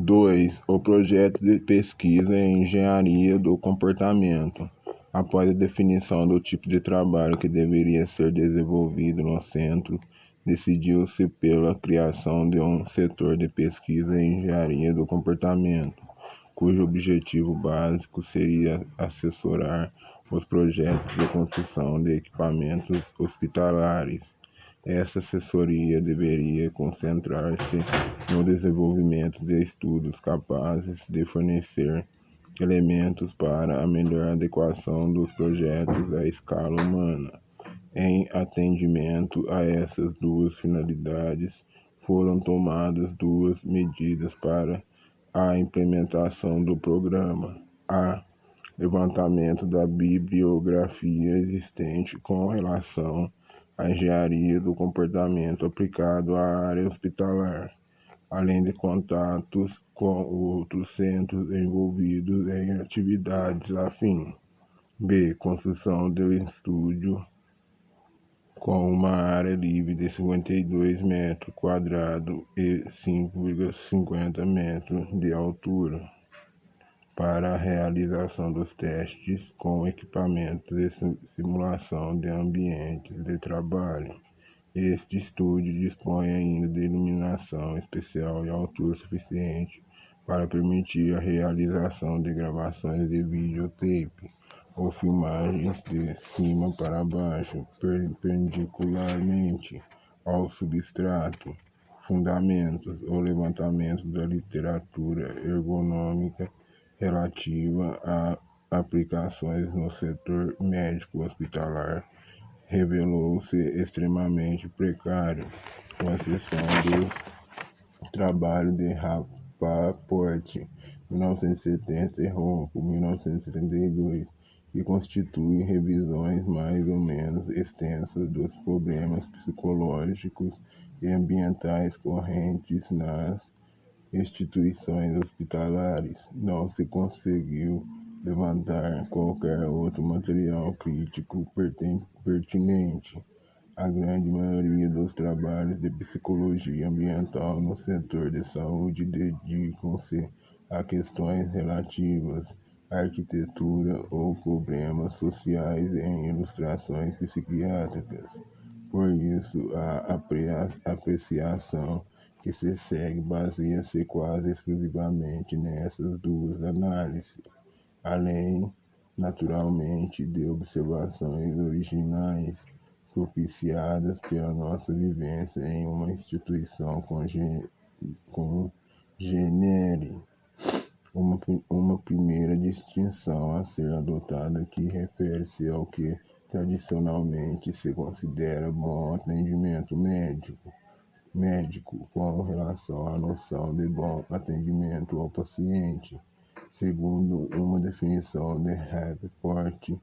2. O projeto de pesquisa em engenharia do comportamento. Após a definição do tipo de trabalho que deveria ser desenvolvido no centro, decidiu-se pela criação de um setor de pesquisa em engenharia do comportamento, cujo objetivo básico seria assessorar os projetos de construção de equipamentos hospitalares. Essa assessoria deveria concentrar-se no desenvolvimento de estudos capazes de fornecer elementos para a melhor adequação dos projetos à escala humana. Em atendimento a essas duas finalidades, foram tomadas duas medidas para a implementação do programa: a levantamento da bibliografia existente com relação à engenharia do comportamento aplicado à área hospitalar, além de contatos com outros centros envolvidos em atividades afins. B. Construção de um estúdio com uma área livre de 52 metros quadrados e 5,50 metros de altura, para a realização dos testes com equipamentos de simulação de ambientes de trabalho. Este estúdio dispõe ainda de iluminação especial e altura suficiente para permitir a realização de gravações de videotape ou filmagens de cima para baixo, perpendicularmente ao substrato. Fundamentos: o levantamento da literatura ergonômica relativa a aplicações no setor médico hospitalar revelou-se extremamente precário, com exceção dos trabalhos de Rappaport, 1970, e Ronco, 1972, que constituem revisões mais ou menos extensas dos problemas psicológicos e ambientais correntes nas instituições hospitalares. Não se conseguiu levantar qualquer outro material crítico pertinente. A grande maioria dos trabalhos de psicologia ambiental no setor de saúde dedicam-se a questões relativas à arquitetura ou problemas sociais em ilustrações psiquiátricas. Por isso, a apreciação que se segue baseia-se quase exclusivamente nessas duas análises, além, naturalmente, de observações originais propiciadas pela nossa vivência em uma instituição congênere. Uma primeira distinção a ser adotada aqui refere-se ao que tradicionalmente se considera bom atendimento médico com relação à noção de bom atendimento ao paciente. Segundo uma definição de Rappaport,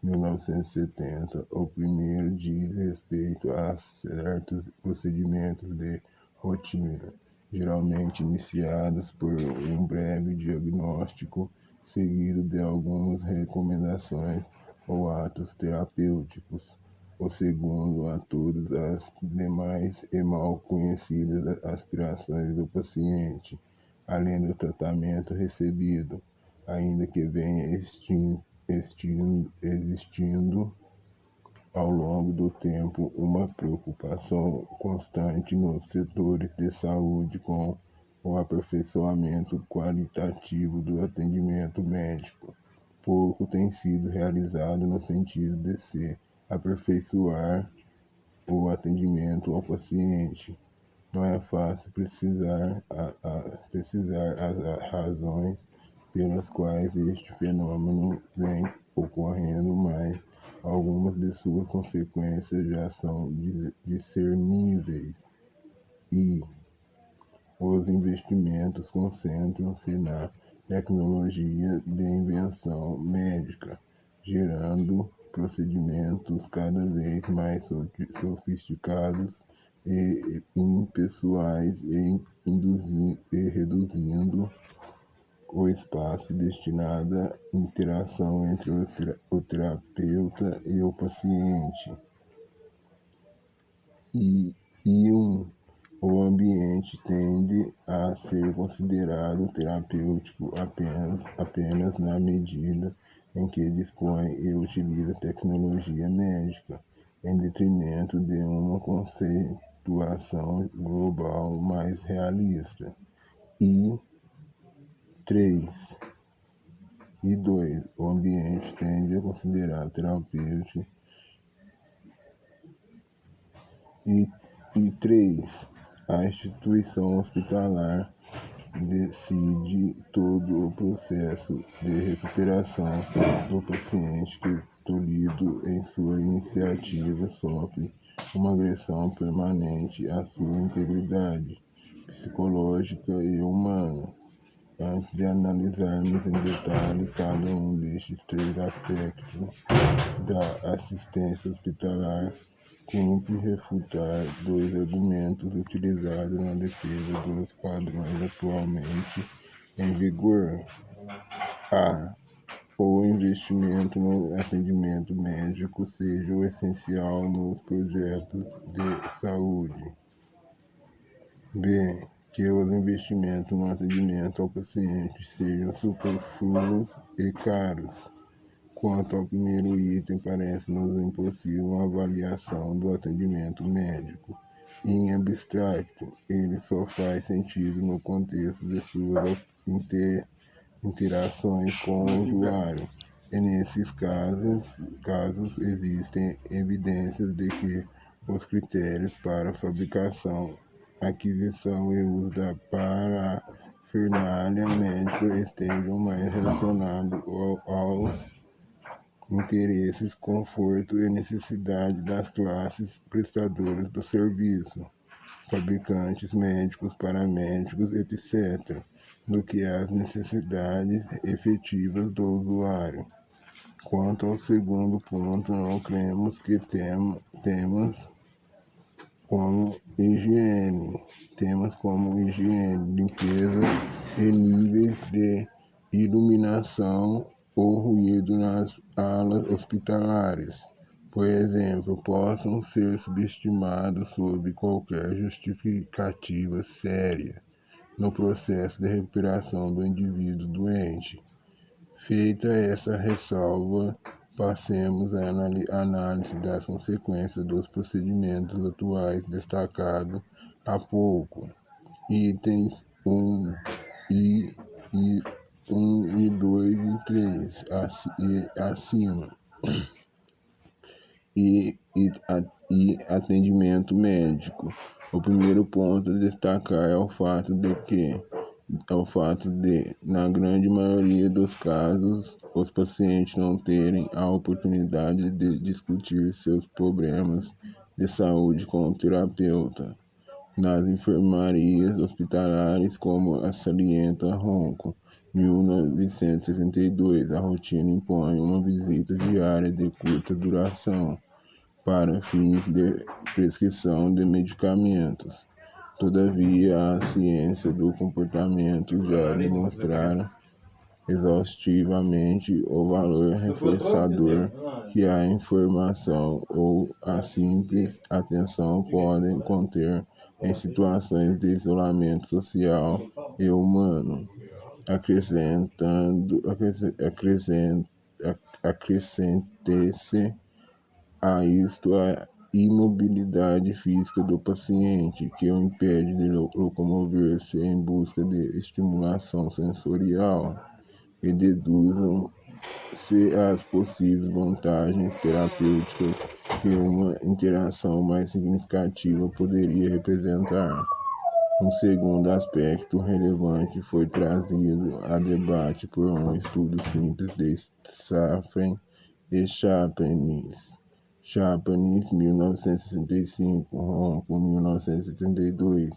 1970, o primeiro diz respeito a certos procedimentos de rotina, geralmente iniciados por um breve diagnóstico, seguido de algumas recomendações ou atos terapêuticos. O segundo, a todas as demais e mal conhecidas aspirações do paciente, além do tratamento recebido, ainda que venha existindo ao longo do tempo uma preocupação constante nos setores de saúde com o aperfeiçoamento qualitativo do atendimento médico. Pouco tem sido realizado no sentido de se aperfeiçoar o atendimento ao paciente. Não é fácil precisar as razões pelas quais este fenômeno vem ocorrendo, mas algumas de suas consequências já são discerníveis. E os investimentos concentram-se na tecnologia de invenção médica, gerando procedimentos cada vez mais sofisticados e impessoais e reduzindo o espaço destinado à interação entre o terapeuta e o paciente. O ambiente tende a ser considerado terapêutico apenas na medida em que dispõe e utiliza tecnologia médica, em detrimento de uma conceituação global mais realista. E 3. E 2. O ambiente tende a considerar terapêutico. E 3. A instituição hospitalar decide todo o processo de recuperação do paciente que, tolhido em sua iniciativa, sofre uma agressão permanente à sua integridade psicológica e humana. Antes de analisarmos em detalhe cada um destes 3 aspectos da assistência hospitalar, cumpre refutar 2 argumentos utilizados na defesa dos padrões atualmente em vigor. A. O investimento no atendimento médico seja o essencial nos projetos de saúde. B. Que os investimentos no atendimento ao paciente sejam superfluos e caros. Quanto ao primeiro item, parece-nos impossível uma avaliação do atendimento médico. Em abstract, ele só faz sentido no contexto de suas interações com o usuário. E nesses casos existem evidências de que os critérios para fabricação, aquisição e uso da parafernália médica estejam mais relacionados aos interesses, conforto e necessidade das classes prestadoras do serviço, fabricantes, médicos, paramédicos, etc., do que às necessidades efetivas do usuário. Quanto ao segundo ponto, não cremos que temas como higiene, limpeza e níveis de iluminação ou ruído nas alas hospitalares, por exemplo, possam ser subestimados sob qualquer justificativa séria no processo de recuperação do indivíduo doente. Feita essa ressalva, passemos à análise das consequências dos procedimentos atuais destacados há pouco. Itens 1 e 2 e 3 acima. E atendimento médico. O primeiro ponto a destacar é o fato de, na grande maioria dos casos, os pacientes não terem a oportunidade de discutir seus problemas de saúde com o terapeuta. Nas enfermarias hospitalares, como salienta Ronco, 1972, a rotina impõe uma visita diária de curta duração para fins de prescrição de medicamentos. Todavia, a ciência do comportamento já demonstrara exaustivamente o valor reforçador que a informação ou a simples atenção podem conter em situações de isolamento social e humano. Acrescente-se a isto a imobilidade física do paciente, que o impede de locomover-se em busca de estimulação sensorial, e deduzam-se as possíveis vantagens terapêuticas que uma interação mais significativa poderia representar. Um segundo aspecto relevante foi trazido a debate por um estudo simples de Safran e Chapanis, 1965, Ronco, 1972,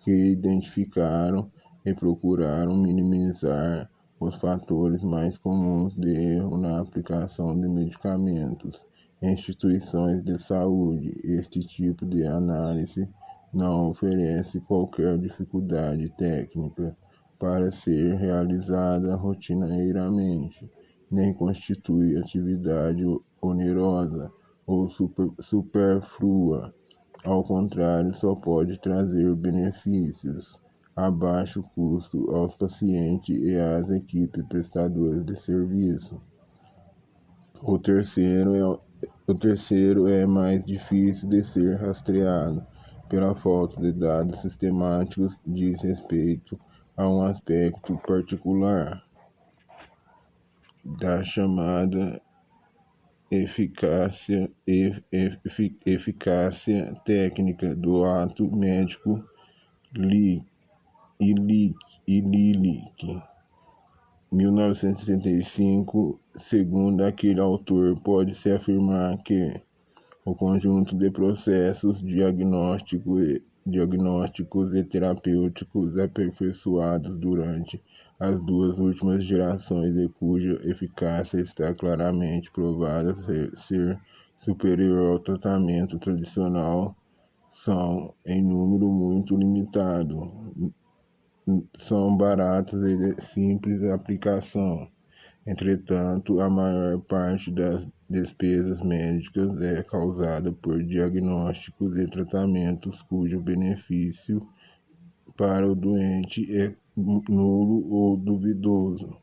que identificaram e procuraram minimizar os fatores mais comuns de erro na aplicação de medicamentos em instituições de saúde. Este tipo de análise não oferece qualquer dificuldade técnica para ser realizada rotineiramente, nem constitui atividade onerosa ou superflua. Ao contrário, só pode trazer benefícios a baixo custo aos pacientes e às equipes prestadoras de serviço. O terceiro é mais difícil de ser rastreado pela falta de dados sistemáticos, diz respeito a um aspecto particular da chamada eficácia técnica do ato médico Illich, 1975. Segundo aquele autor, pode-se afirmar que o conjunto de processos diagnósticos e terapêuticos aperfeiçoados durante as duas últimas gerações e cuja eficácia está claramente provada ser superior ao tratamento tradicional são, em número muito limitado, são baratos e de simples aplicação. Entretanto, a maior parte das despesas médicas é causada por diagnósticos e tratamentos cujo benefício para o doente é nulo ou duvidoso,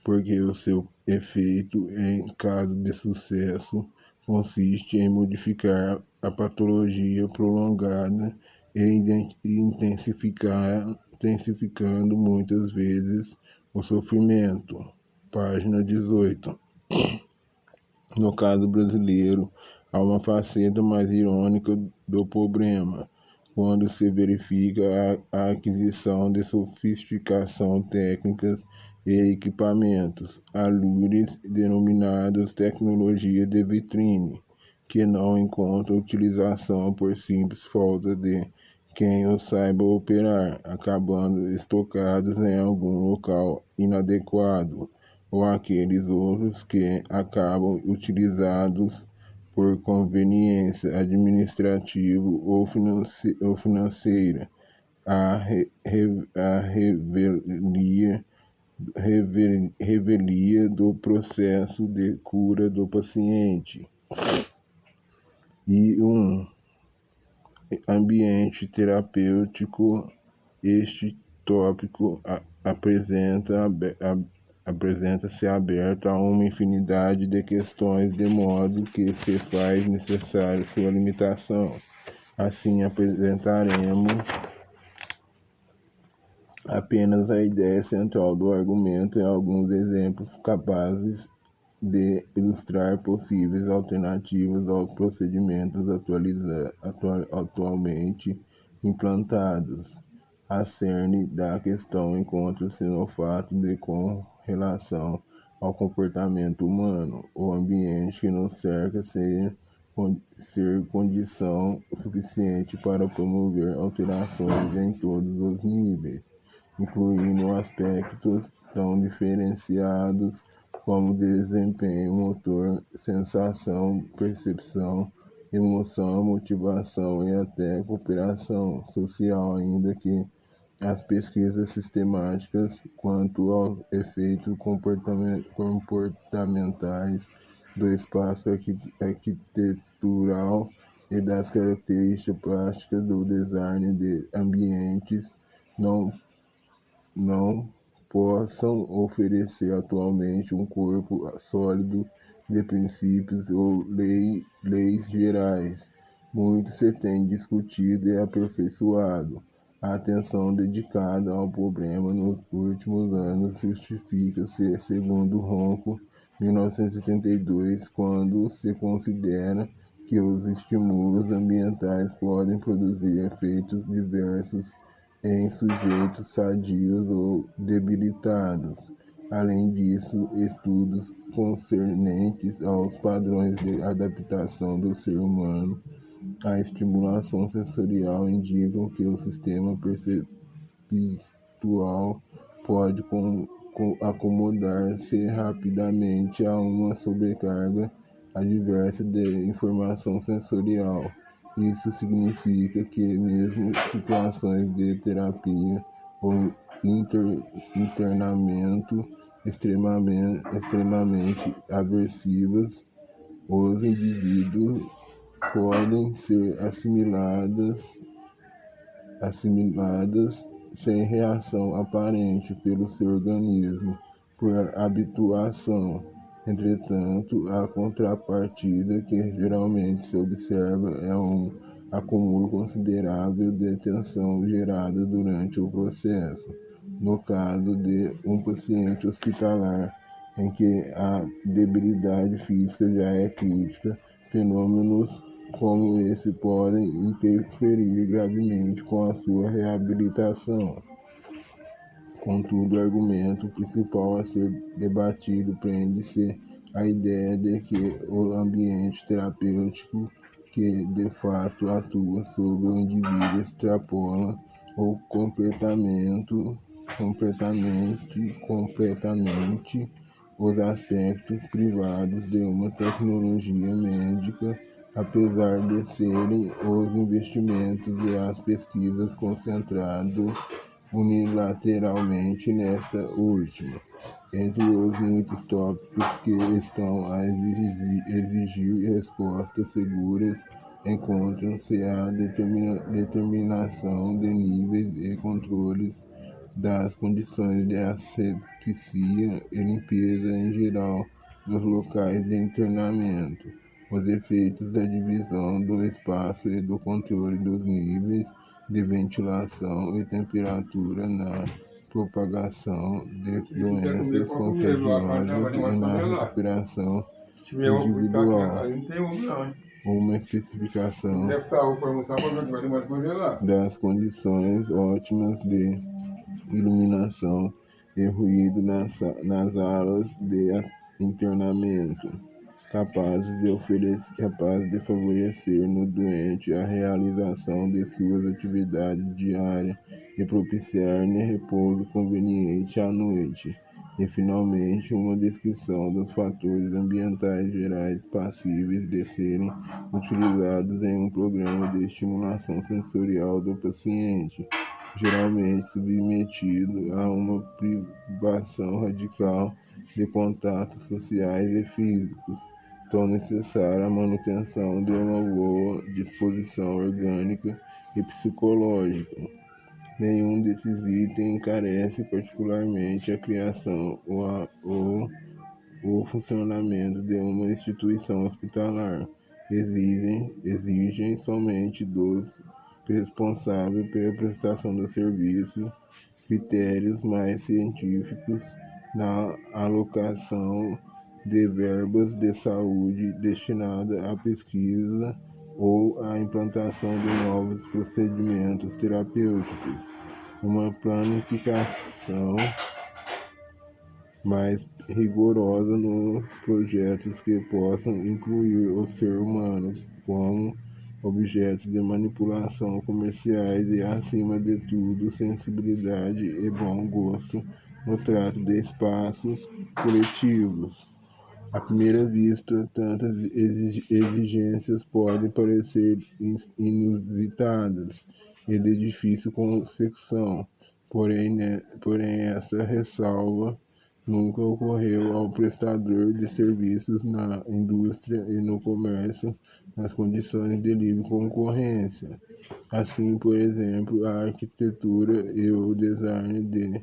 porque o seu efeito, em caso de sucesso, consiste em modificar a patologia prolongada e intensificando muitas vezes o sofrimento. Página 18. No caso brasileiro, há uma faceta mais irônica do problema, quando se verifica a aquisição de sofisticação técnicas e equipamentos, alures denominados tecnologia de vitrine, que não encontram utilização por simples falta de quem os saiba operar, acabando estocados em algum local inadequado, ou aqueles outros que acabam utilizados por conveniência administrativa ou financeira. A revelia do processo de cura do paciente. E ambiente terapêutico. Este tópico apresenta-se aberto a uma infinidade de questões, de modo que se faz necessário sua limitação. Assim, apresentaremos apenas a ideia central do argumento e alguns exemplos capazes de ilustrar possíveis alternativas aos procedimentos atualmente implantados. A cerne da questão encontra-se no fato de, com relação ao comportamento humano, o ambiente que nos cerca ser condição suficiente para promover alterações em todos os níveis, incluindo aspectos tão diferenciados como desempenho motor, sensação, percepção, emoção, motivação e até cooperação social, ainda que as pesquisas sistemáticas quanto aos efeitos comportamentais do espaço arquitetural e das características plásticas do design de ambientes não possam oferecer atualmente um corpo sólido de princípios ou leis gerais. Muito se tem discutido e aperfeiçoado. A atenção dedicada ao problema nos últimos anos justifica-se, segundo Ronco, 1972, quando se considera que os estímulos ambientais podem produzir efeitos diversos em sujeitos sadios ou debilitados. Além disso, estudos concernentes aos padrões de adaptação do ser humano à estimulação sensorial indicam que o sistema perceptual pode acomodar-se rapidamente a uma sobrecarga adversa de informação sensorial. Isso significa que mesmo situações de terapia ou internamento extremamente aversivas, os indivíduos podem ser assimiladas sem reação aparente pelo seu organismo por habituação. Entretanto, a contrapartida que geralmente se observa é um acúmulo considerável de tensão gerada durante o processo. No caso de um paciente hospitalar em que a debilidade física já é crítica, fenômenos como esse podem interferir gravemente com a sua reabilitação. Contudo, o argumento principal a ser debatido prende-se à ideia de que o ambiente terapêutico que de fato atua sobre o indivíduo extrapola ou completamente os aspectos privados de uma tecnologia médica, apesar de serem os investimentos e as pesquisas concentrados unilateralmente nesta última. Entre os muitos tópicos que estão a exigir respostas seguras, encontram-se a determinação de níveis e controles das condições de asepsia e limpeza em geral dos locais de internamento, os efeitos da divisão do espaço e do controle dos níveis de ventilação e temperatura na propagação de doenças contagiosas e na recuperação individual. Uma especificação das condições ótimas de iluminação e ruído nas alas de internamento, capazes de favorecer no doente a realização de suas atividades diárias e propiciar-lhe repouso conveniente à noite. E, finalmente, uma descrição dos fatores ambientais gerais passíveis de serem utilizados em um programa de estimulação sensorial do paciente, geralmente submetido a uma privação radical de contatos sociais e físicos, tão necessária à manutenção de uma boa disposição orgânica e psicológica. Nenhum desses itens encarece particularmente a criação ou o funcionamento de uma instituição hospitalar. Exigem somente dos responsáveis pela prestação do serviço critérios mais científicos na alocação de verbas de saúde destinada à pesquisa ou à implantação de novos procedimentos terapêuticos, uma planificação mais rigorosa nos projetos que possam incluir o ser humano como objetos de manipulação comerciais e, acima de tudo, sensibilidade e bom gosto no trato de espaços coletivos. À primeira vista, tantas exigências podem parecer inusitadas e de difícil consecução, porém essa ressalva nunca ocorreu ao prestador de serviços na indústria e no comércio nas condições de livre concorrência. Assim, por exemplo, a arquitetura e o design de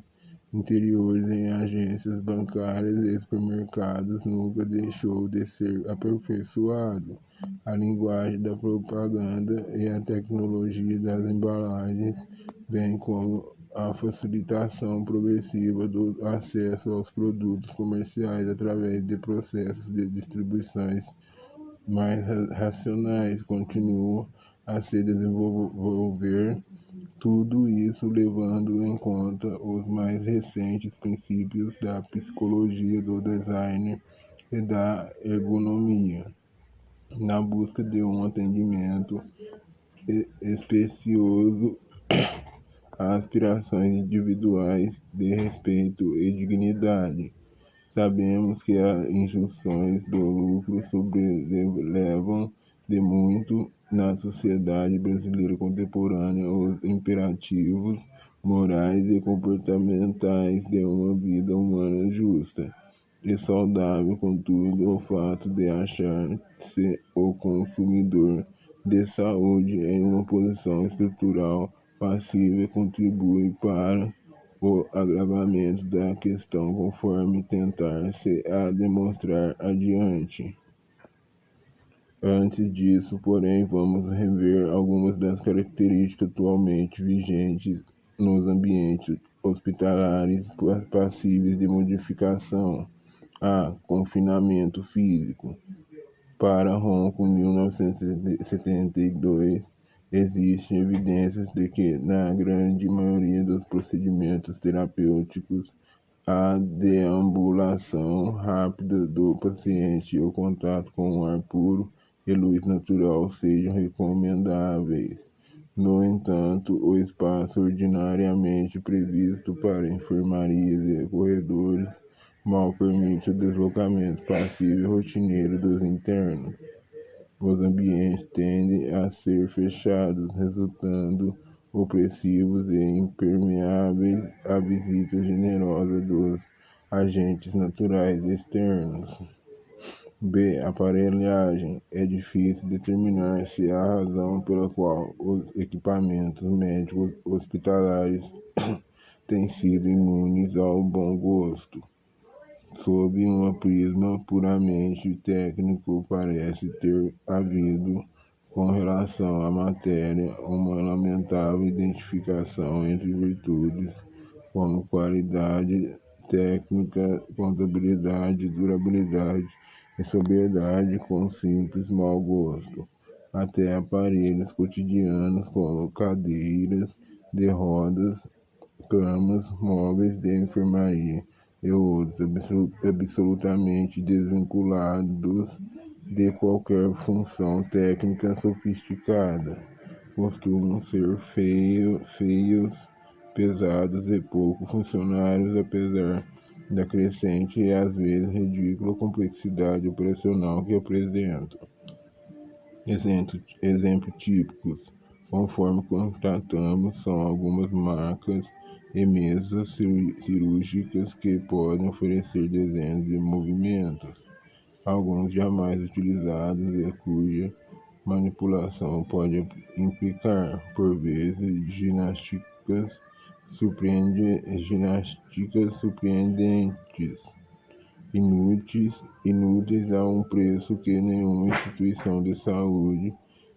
interiores em agências bancárias e supermercados nunca deixou de ser aperfeiçoado. A linguagem da propaganda e a tecnologia das embalagens, bem como a facilitação progressiva do acesso aos produtos comerciais através de processos de distribuições mais racionais, continuam a se desenvolver, tudo isso levando em conta os mais recentes princípios da psicologia do design e da ergonomia, na busca de um atendimento especioso às aspirações individuais de respeito e dignidade. Sabemos que as injunções do lucro sobrelevam de muito na sociedade brasileira contemporânea os imperativos morais e comportamentais de uma vida humana justa. e saudável, contudo, o fato de achar-se o consumidor de saúde em uma posição estrutural passiva contribui para o agravamento da questão, conforme tentar-se a demonstrar adiante. Antes disso, porém, vamos rever algumas das características atualmente vigentes nos ambientes hospitalares passíveis de modificação. A. Confinamento físico. Para Ronco, 1972, existem evidências de que, na grande maioria dos procedimentos terapêuticos, a deambulação rápida do paciente e o contato com o ar puro e luz natural sejam recomendáveis. No entanto, o espaço ordinariamente previsto para enfermarias e corredores mal permite o deslocamento passivo e rotineiro dos internos. Os ambientes tendem a ser fechados, resultando opressivos e impermeáveis à visita generosa dos agentes naturais externos. B. Aparelhagem. É difícil determinar se a razão pela qual os equipamentos médicos hospitalares têm sido imunes ao bom gosto. Sob um prisma puramente técnico, parece ter havido, com relação à matéria, uma lamentável identificação entre virtudes como qualidade técnica, contabilidade, durabilidade e sobriedade com simples mau gosto. Até aparelhos cotidianos como cadeiras de rodas, camas, móveis de enfermaria e outros absolutamente desvinculados de qualquer função técnica sofisticada, costumam ser feios, pesados e pouco funcionários, apesar da crescente e às vezes ridícula complexidade operacional que apresentam. Exemplos típicos, conforme constatamos, são algumas marcas e mesas cirúrgicas que podem oferecer desenhos de movimentos, alguns jamais utilizados e cuja manipulação pode implicar, por vezes, ginásticas surpreendentes, inúteis a um preço que nenhuma instituição de saúde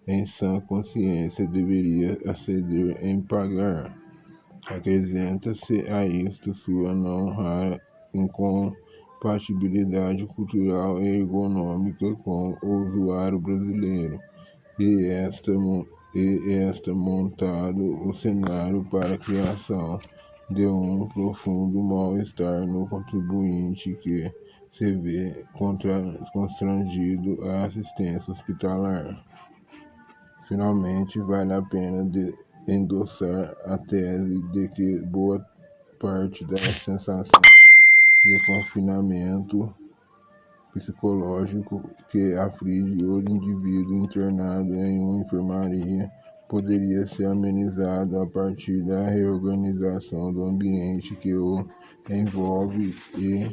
em sã consciência deveria aceder em pagar. Acrescenta-se a isto sua não rara incompatibilidade cultural e ergonômica com o usuário brasileiro, e esta montado o cenário para a criação de um profundo mal-estar no contribuinte que se vê constrangido à assistência hospitalar. Finalmente, vale a pena endossar a tese de que boa parte da sensação de confinamento psicológico que aflige o indivíduo internado em uma enfermaria poderia ser amenizado a partir da reorganização do ambiente que o envolve e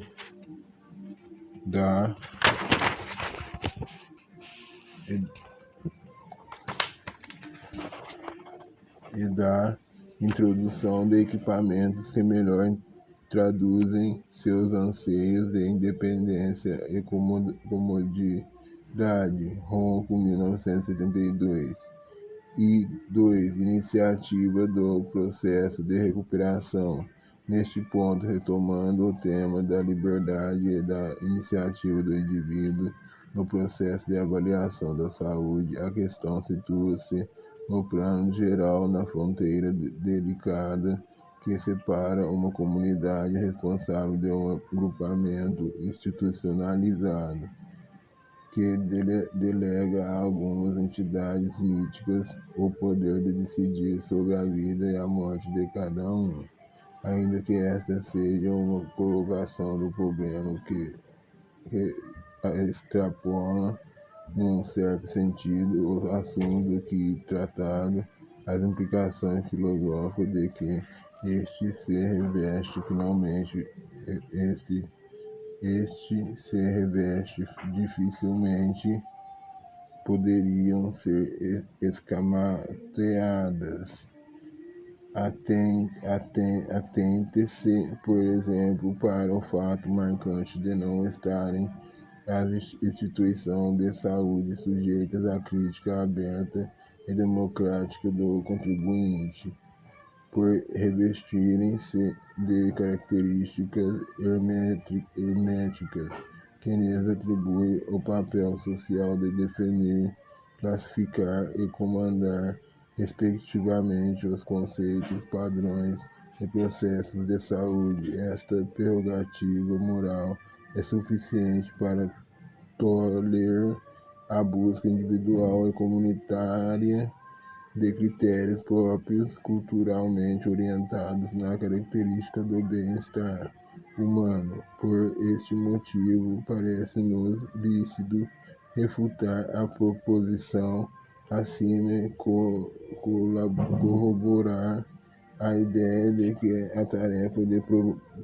da introdução de equipamentos que melhor traduzem seus anseios de independência e comodidade. Ronco, 1972. E 2. Iniciativa do processo de recuperação. Neste ponto, retomando o tema da liberdade e da iniciativa do indivíduo no processo de avaliação da saúde, a questão situa-se no plano geral na fronteira delicada que separa uma comunidade responsável de um agrupamento institucionalizado, que delega a algumas entidades míticas o poder de decidir sobre a vida e a morte de cada um, ainda que esta seja uma colocação do problema que extrapola, num certo sentido, o assunto aqui tratado, as implicações filosóficas de que este se reveste finalmente este se reveste dificilmente poderiam ser escamoteadas. Atente-se, por exemplo, para o fato marcante de não estarem as instituições de saúde sujeitas à crítica aberta e democrática do contribuinte, por revestirem-se de características herméticas que lhes atribui o papel social de definir, classificar e comandar, respectivamente, os conceitos, padrões e processos de saúde. Esta prerrogativa moral é suficiente para tolerar a busca individual e comunitária de critérios próprios culturalmente orientados na característica do bem-estar humano. Por este motivo, parece-nos lícito refutar a proposição acima e corroborar a ideia de que a tarefa de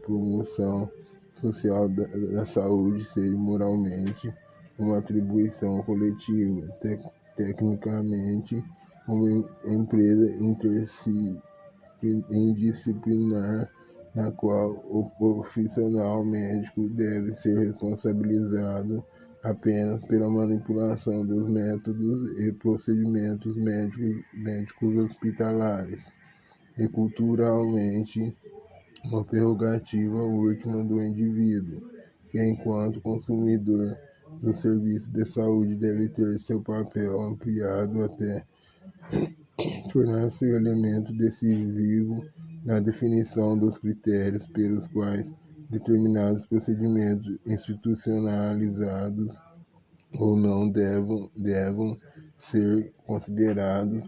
promoção social da saúde seja moralmente uma atribuição coletiva. Tecnicamente, uma empresa interdisciplinar na qual o profissional médico deve ser responsabilizado apenas pela manipulação dos métodos e procedimentos médicos hospitalares, e culturalmente uma prerrogativa última do indivíduo, que enquanto consumidor do serviço de saúde deve ter seu papel ampliado até tornar-se um elemento decisivo na definição dos critérios pelos quais determinados procedimentos institucionalizados ou não devam ser considerados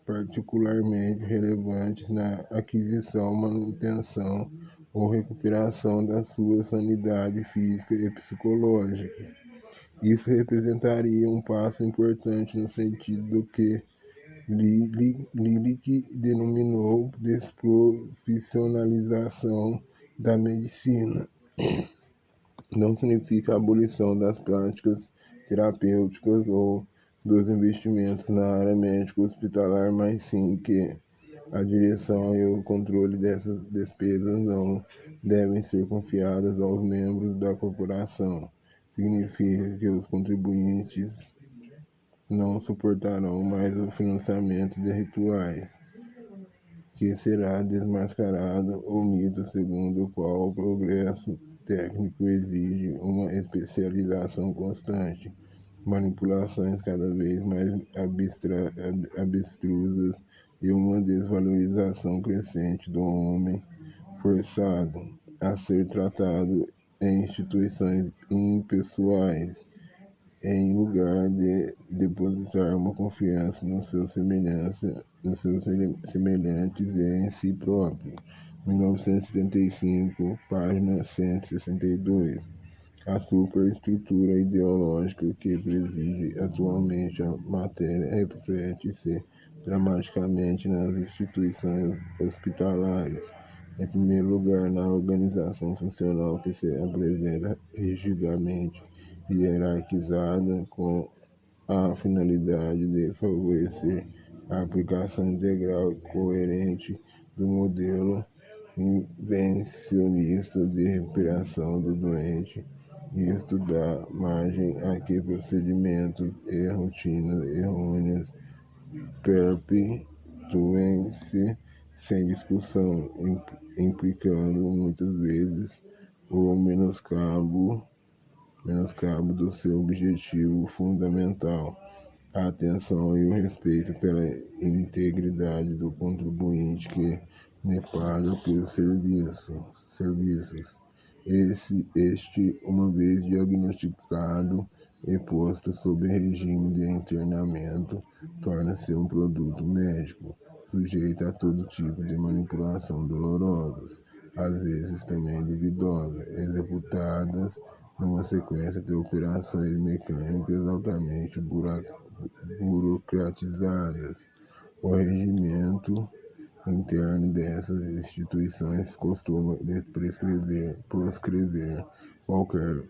particularmente relevantes na aquisição, manutenção ou recuperação da sua sanidade física e psicológica. Isso representaria um passo importante no sentido do que Lilich denominou desprofissionalização da medicina. Não significa a abolição das práticas terapêuticas ou dos investimentos na área médico-hospitalar, mas sim que a direção e o controle dessas despesas não devem ser confiadas aos membros da corporação. Significa que os contribuintes não suportarão mais o financiamento de rituais, que será desmascarado o mito segundo o qual o progresso técnico exige uma especialização constante, manipulações cada vez mais abstrusas e uma desvalorização crescente do homem, forçado a ser tratado em instituições impessoais, em lugar de depositar uma confiança nos seus semelhantes e em si próprio. 1975, página 162. A superestrutura ideológica que preside atualmente a matéria reflete-se dramaticamente nas instituições hospitalares. Em primeiro lugar, na organização funcional que se apresenta rigidamente hierarquizada com a finalidade de favorecer a aplicação integral e coerente do modelo invencionista de recuperação do doente. Isto dá margem a que procedimentos e rotinas errôneas perpetuem-se sem discussão, implicando muitas vezes o menoscabo do seu objetivo fundamental, a atenção e o respeito pela integridade do contribuinte que me paga pelos serviços. Este, uma vez diagnosticado e posto sob regime de internamento, torna-se um produto médico, sujeito a todo tipo de manipulação dolorosas, às vezes também duvidosas, executadas numa sequência de operações mecânicas altamente burocratizadas. O regimento interno dessas instituições costuma proscrever qualquer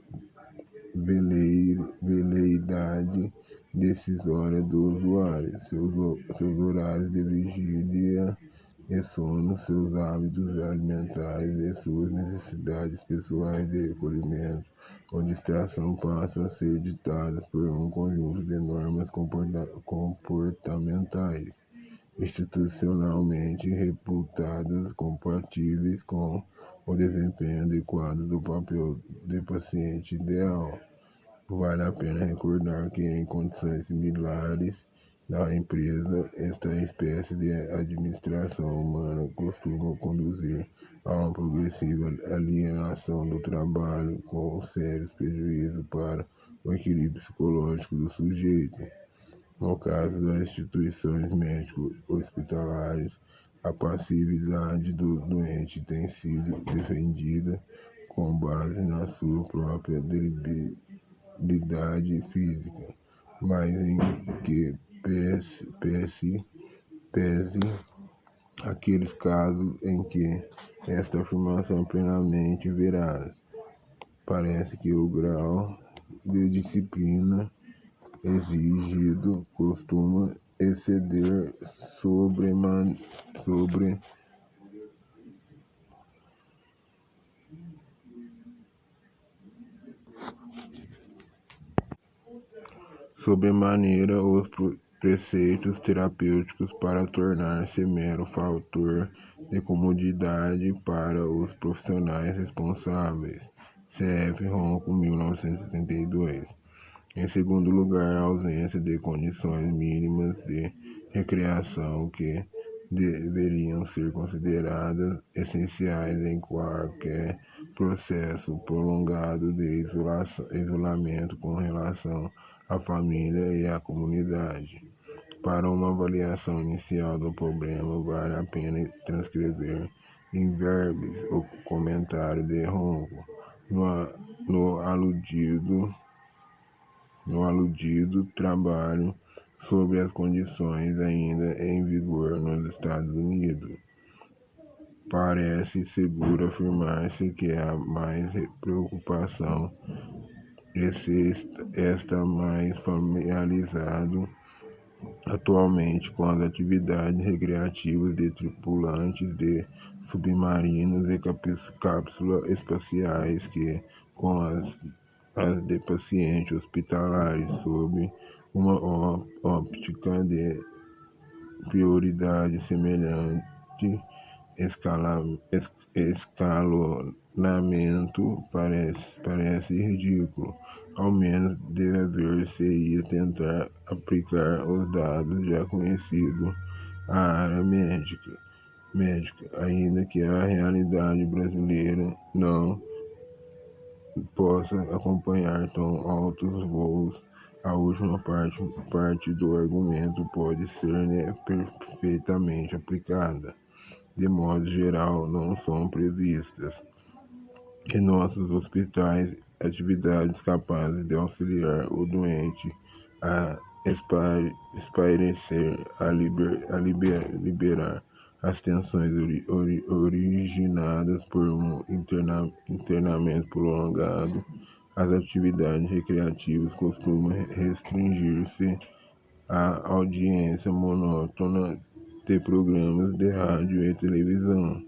veleidade decisória do usuário, seus horários de vigília e sono, seus hábitos alimentares e suas necessidades pessoais de recolhimento ou distração passam a ser ditadas por um conjunto de normas comportamentais institucionalmente reputadas compatíveis com o desempenho adequado do papel de paciente ideal. Vale a pena recordar que, em condições similares na empresa, esta espécie de administração humana costuma conduzir a uma progressiva alienação do trabalho, com sérios prejuízos para o equilíbrio psicológico do sujeito. No caso das instituições médico-hospitalares, a passividade do doente tem sido defendida com base na sua própria debilidade física, mas em que pese aqueles casos em que esta afirmação é plenamente veraz. Parece que o grau de disciplina exigido costuma exceder sobremaneira os preceitos terapêuticos para tornar-se mero fator de comodidade para os profissionais responsáveis. C.F. Ronco, 1972. Em segundo lugar, a ausência de condições mínimas de recreação que deveriam ser consideradas essenciais em qualquer processo prolongado de isolamento com relação à família e à comunidade. Para uma avaliação inicial do problema, vale a pena transcrever em verbis o comentário de Ronco no aludido trabalho sobre as condições ainda em vigor nos Estados Unidos. Parece seguro afirmar-se que há mais preocupação e se está mais familiarizado atualmente com as atividades recreativas de tripulantes de submarinos e cápsulas espaciais que com as de pacientes hospitalares, sob uma óptica de prioridade semelhante. Escalonamento parece ridículo. Ao menos dever-se-ia tentar aplicar os dados já conhecidos à área médica, ainda que a realidade brasileira não possa acompanhar tão altos voos. A última parte do argumento pode ser perfeitamente aplicada. De modo geral, não são previstas em nossos hospitais atividades capazes de auxiliar o doente a espairecer, a liberar as tensões originadas por um internamento prolongado. As atividades recreativas costumam restringir-se à audiência monótona de programas de rádio e televisão.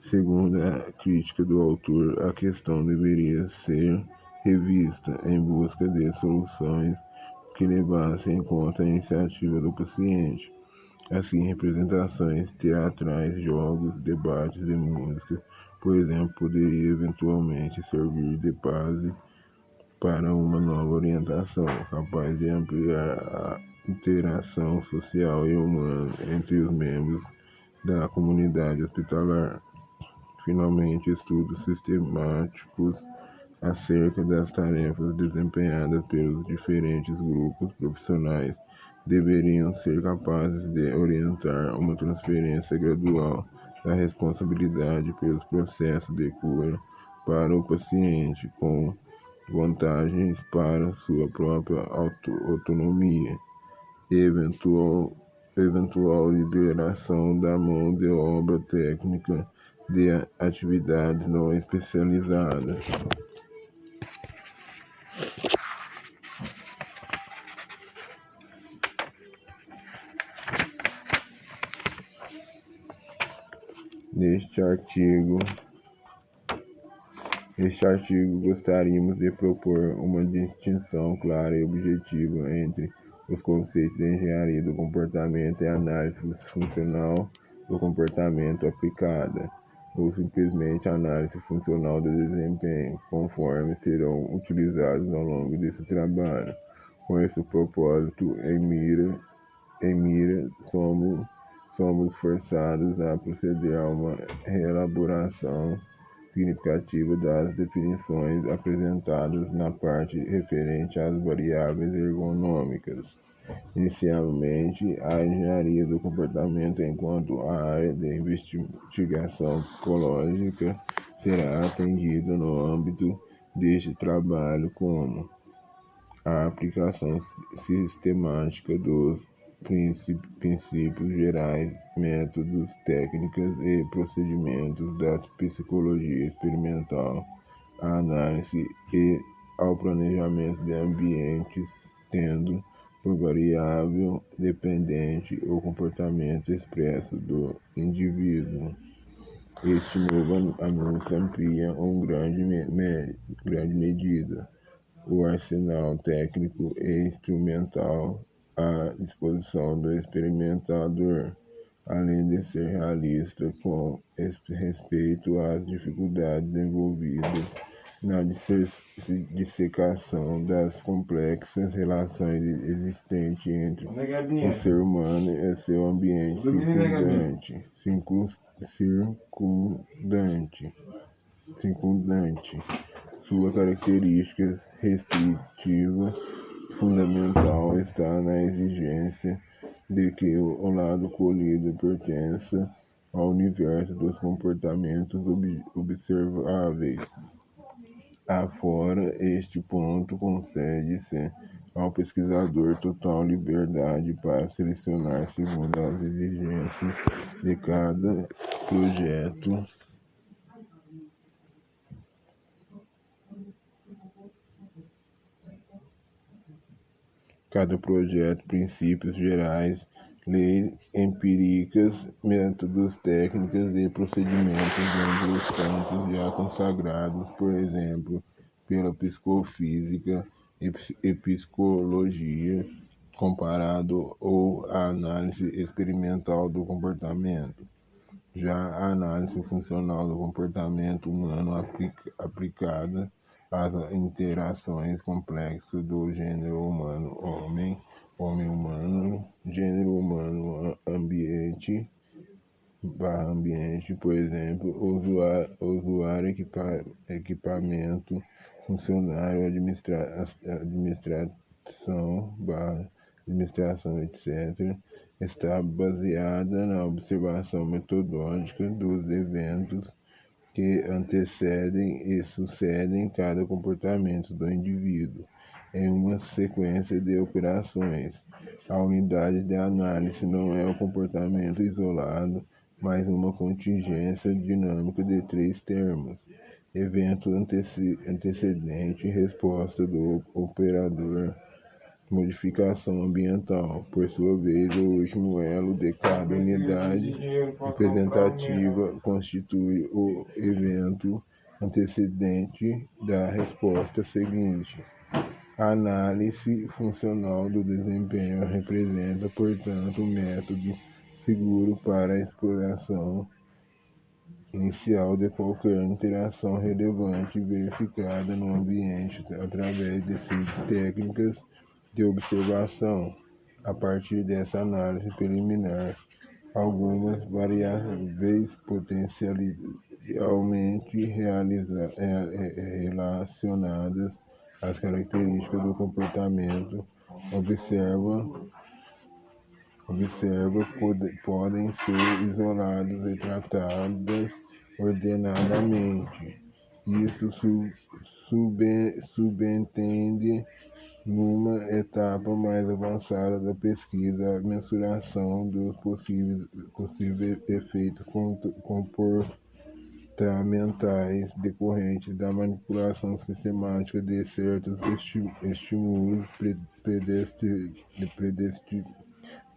Segundo a crítica do autor, a questão deveria ser revista em busca de soluções que levassem em conta a iniciativa do paciente. Assim, representações teatrais, jogos, debates de música, por exemplo, poderia eventualmente servir de base para uma nova orientação, capaz de ampliar a interação social e humana entre os membros da comunidade hospitalar. Finalmente, estudos sistemáticos acerca das tarefas desempenhadas pelos diferentes grupos profissionais deveriam ser capazes de orientar uma transferência gradual da responsabilidade pelos processos de cura para o paciente, com vantagens para sua própria autonomia e eventual eventual liberação da mão de obra técnica de atividades não especializadas. Neste artigo, gostaríamos de propor uma distinção clara e objetiva entre os conceitos de engenharia do comportamento e análise funcional do comportamento aplicada, ou simplesmente análise funcional do desempenho, conforme serão utilizados ao longo desse trabalho. Com esse propósito em mira, somos forçados a proceder a uma reelaboração significativa das definições apresentadas na parte referente às variáveis ergonômicas. Inicialmente, a engenharia do comportamento enquanto área de investigação psicológica será atendida no âmbito deste trabalho como a aplicação sistemática dos princípios gerais, métodos, técnicas e procedimentos da psicologia experimental, a análise e ao planejamento de ambientes, tendo por variável dependente o comportamento expresso do indivíduo. Este novo anúncio amplia em grande medida o arsenal técnico e instrumental à disposição do experimentador, além de ser realista com respeito às dificuldades envolvidas na dissecação das complexas relações existentes entre o ser humano e seu ambiente circundante. Sua característica restritiva fundamental está na exigência de que o lado colhido pertença ao universo dos comportamentos observáveis. Afora este ponto, concede-se ao pesquisador total liberdade para selecionar segundo as exigências de cada projeto princípios gerais, leis empíricas, métodos técnicos e procedimentos dentro dos campos já consagrados, por exemplo, pela psicofísica e psicologia comparado ou a análise experimental do comportamento. Já a análise funcional do comportamento humano aplicada às interações complexas do gênero humano, homem-humano, gênero humano, ambiente, por exemplo, usuário, equipamento, funcionário, administração, etc., está baseada na observação metodológica dos eventos que antecedem e sucedem cada comportamento do indivíduo, em uma sequência de operações. A unidade de análise não é o comportamento isolado, mas uma contingência dinâmica de três termos: evento antecedente, resposta do operador, modificação ambiental. Por sua vez, o último elo de cada unidade representativa constitui o evento antecedente da resposta seguinte. A análise funcional do desempenho representa, portanto, um método seguro para a exploração inicial de qualquer interação relevante verificada no ambiente através de simples técnicas de observação. A partir dessa análise preliminar, algumas variáveis potencialmente relacionadas às características do comportamento podem ser isoladas e tratadas ordenadamente. Isso subentende numa etapa mais avançada da pesquisa, a mensuração dos possíveis efeitos comportamentais decorrentes da manipulação sistemática de certos estímulos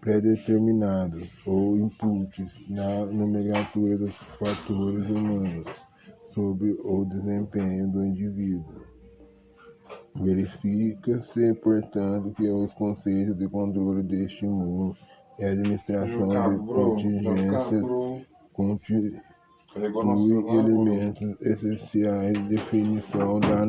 predeterminados ou inputs na nomenclatura dos fatores humanos sobre o desempenho do indivíduo. Verifica-se, portanto, que os conceitos de controle de estímulo e administração de contingências constituem elementos essenciais de definição da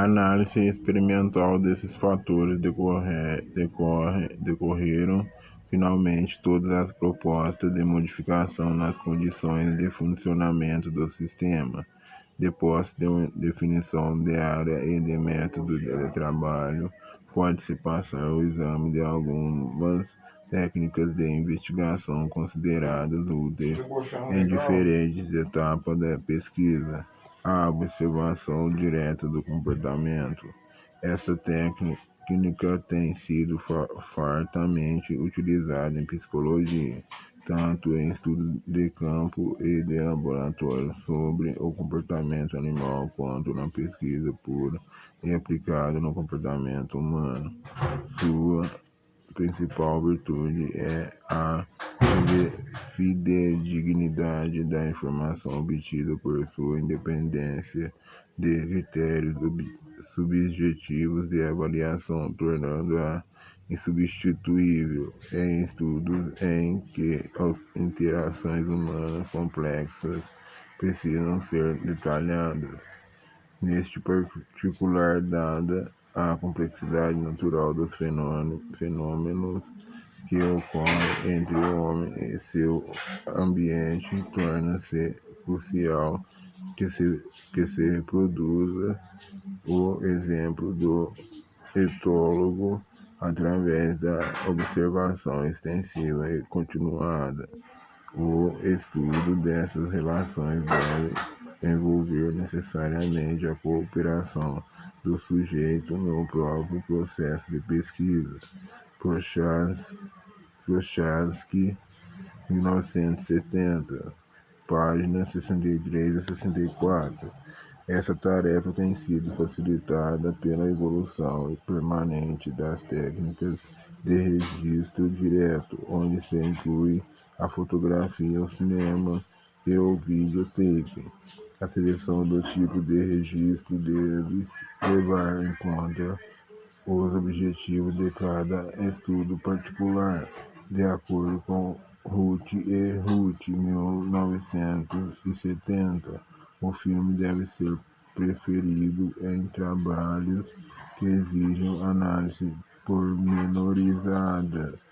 análise experimental desses fatores. Decorreram finalmente todas as propostas de modificação nas condições de funcionamento do sistema. Depois de definição de área e de método de trabalho, pode-se passar ao exame de algumas técnicas de investigação consideradas úteis em diferentes etapas da pesquisa. A observação direta do comportamento. Esta técnica tem sido fartamente utilizada em psicologia, tanto em estudos de campo e de laboratório sobre o comportamento animal, quanto na pesquisa pura e aplicada no comportamento humano. Sua principal virtude é a fidedignidade da informação obtida por sua independência de critérios subjetivos de avaliação, tornando-a insubstituível em estudos em que interações humanas complexas precisam ser detalhadas. Neste particular, dada a complexidade natural dos fenômenos que ocorrem entre o homem e seu ambiente, torna-se crucial que se reproduza o exemplo do etólogo através da observação extensiva e continuada. O estudo dessas relações deve envolver necessariamente a cooperação do sujeito no próprio processo de pesquisa. Prochaska, 1970, páginas 63 a 64. Essa tarefa tem sido facilitada pela evolução permanente das técnicas de registro direto, onde se inclui a fotografia, o cinema e o videotape. A seleção do tipo de registro deve levar em conta os objetivos de cada estudo particular. De acordo com Ruth e Ruth, 1970, o filme deve ser preferido em trabalhos que exijam análise pormenorizadas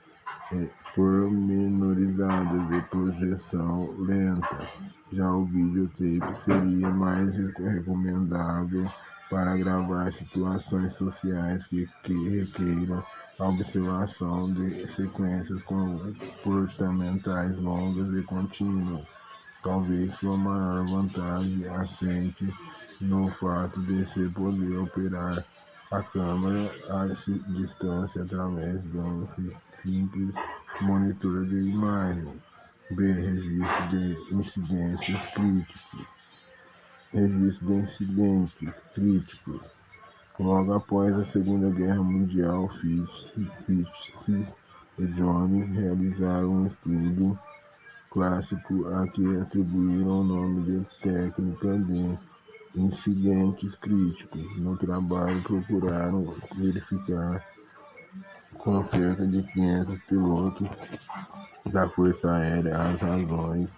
e projeção lenta. Já o videotape seria mais recomendável para gravar situações sociais que requeiram a observação de sequências comportamentais longas e contínuas. Talvez sua maior vantagem assente no fato de se poder operar a câmera à distância através de um simples monitor de imagem. B. Registro de incidentes críticos. Logo após a Segunda Guerra Mundial, Fitch e Jones realizaram um estudo clássico a que atribuíram o nome de técnica de incidentes críticos. No trabalho, procuraram verificar com cerca de 500 pilotos da Força Aérea as razões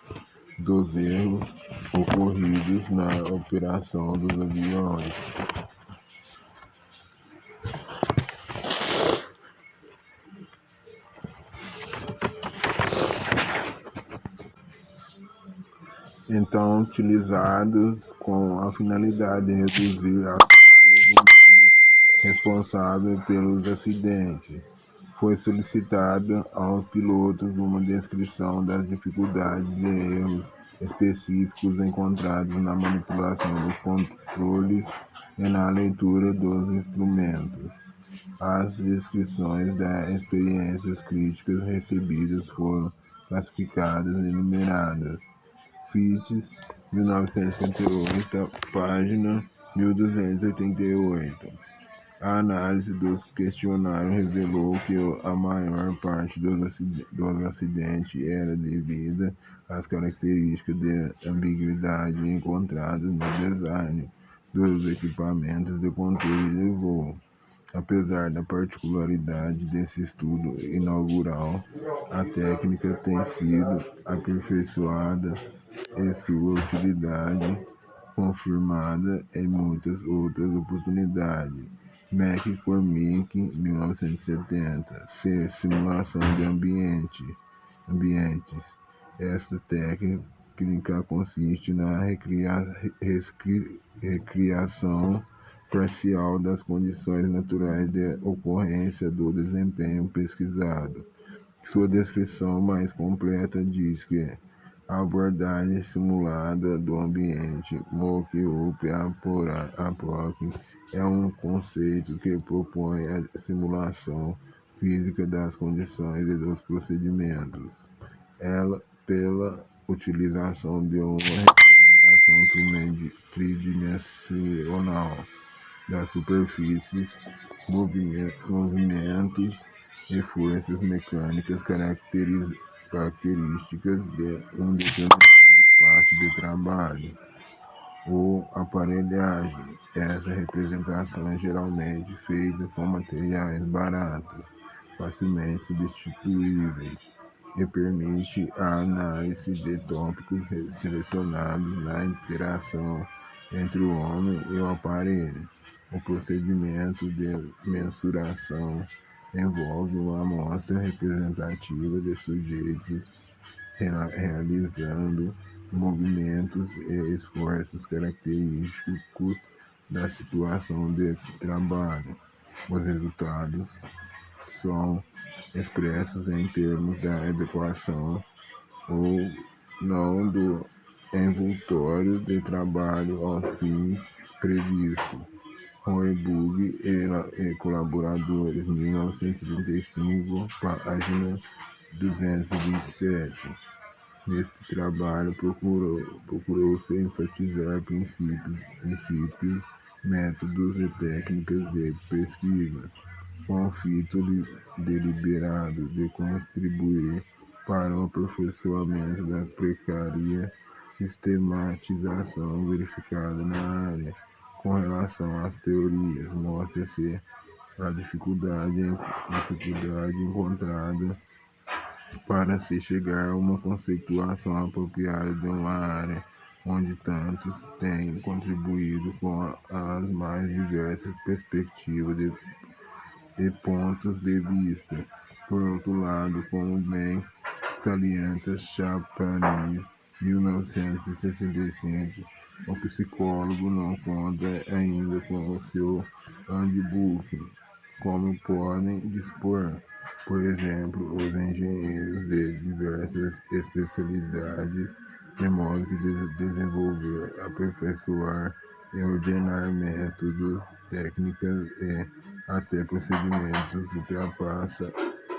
dos erros ocorridos na operação dos aviões. Então utilizados com a finalidade de reduzir as falhas humanas responsáveis pelos acidentes. Foi solicitado aos pilotos uma descrição das dificuldades e erros específicos encontrados na manipulação dos controles e na leitura dos instrumentos. As descrições das experiências críticas recebidas foram classificadas e enumeradas. Fitts, 1958, página 1288. A análise dos questionários revelou que a maior parte dos acidentes era devida às características de ambiguidade encontradas no design dos equipamentos de controle de voo. Apesar da particularidade desse estudo inaugural, a técnica tem sido aperfeiçoada e sua utilidade confirmada em muitas outras oportunidades. McCormick, 1970. C. Simulação de ambientes. Esta técnica consiste na recriação parcial das condições naturais de ocorrência do desempenho pesquisado. Sua descrição mais completa diz que a abordagem simulada do ambiente, mock-up approach, é um conceito que propõe a simulação física das condições e dos procedimentos, pela utilização de uma representação tridimensional das superfícies, movimentos e forças mecânicas características de um determinado espaço de trabalho ou aparelhagem. Essa representação é geralmente feita com materiais baratos, facilmente substituíveis, e permite a análise de tópicos selecionados na interação entre o homem e o aparelho. O procedimento de mensuração envolve uma amostra representativa de sujeitos realizando movimentos e esforços característicos da situação de trabalho. Os resultados são expressos em termos da adequação ou não do envoltório de trabalho ao fim previsto. Roebuck e colaboradores, 1935, página 227. Neste trabalho procurou-se enfatizar princípios, métodos e técnicas de pesquisa, com o fito deliberado de contribuir para o aperfeiçoamento da precária sistematização verificada na área. Com relação às teorias, mostra-se a dificuldade encontrada para se chegar a uma conceituação apropriada de uma área onde tantos têm contribuído com as mais diversas perspectivas e pontos de vista. Por outro lado, como bem salienta Champagne, 1965, o psicólogo não conta ainda com o seu handbook, como podem dispor, por exemplo, os engenheiros de diversas especialidades, de modo que desenvolver, aperfeiçoar e ordenar métodos, técnicas e até procedimentos ultrapassa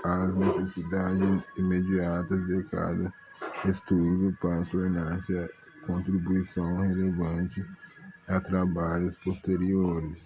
as necessidades imediatas de cada estudo para tornar-se a contribuição relevante a trabalhos posteriores.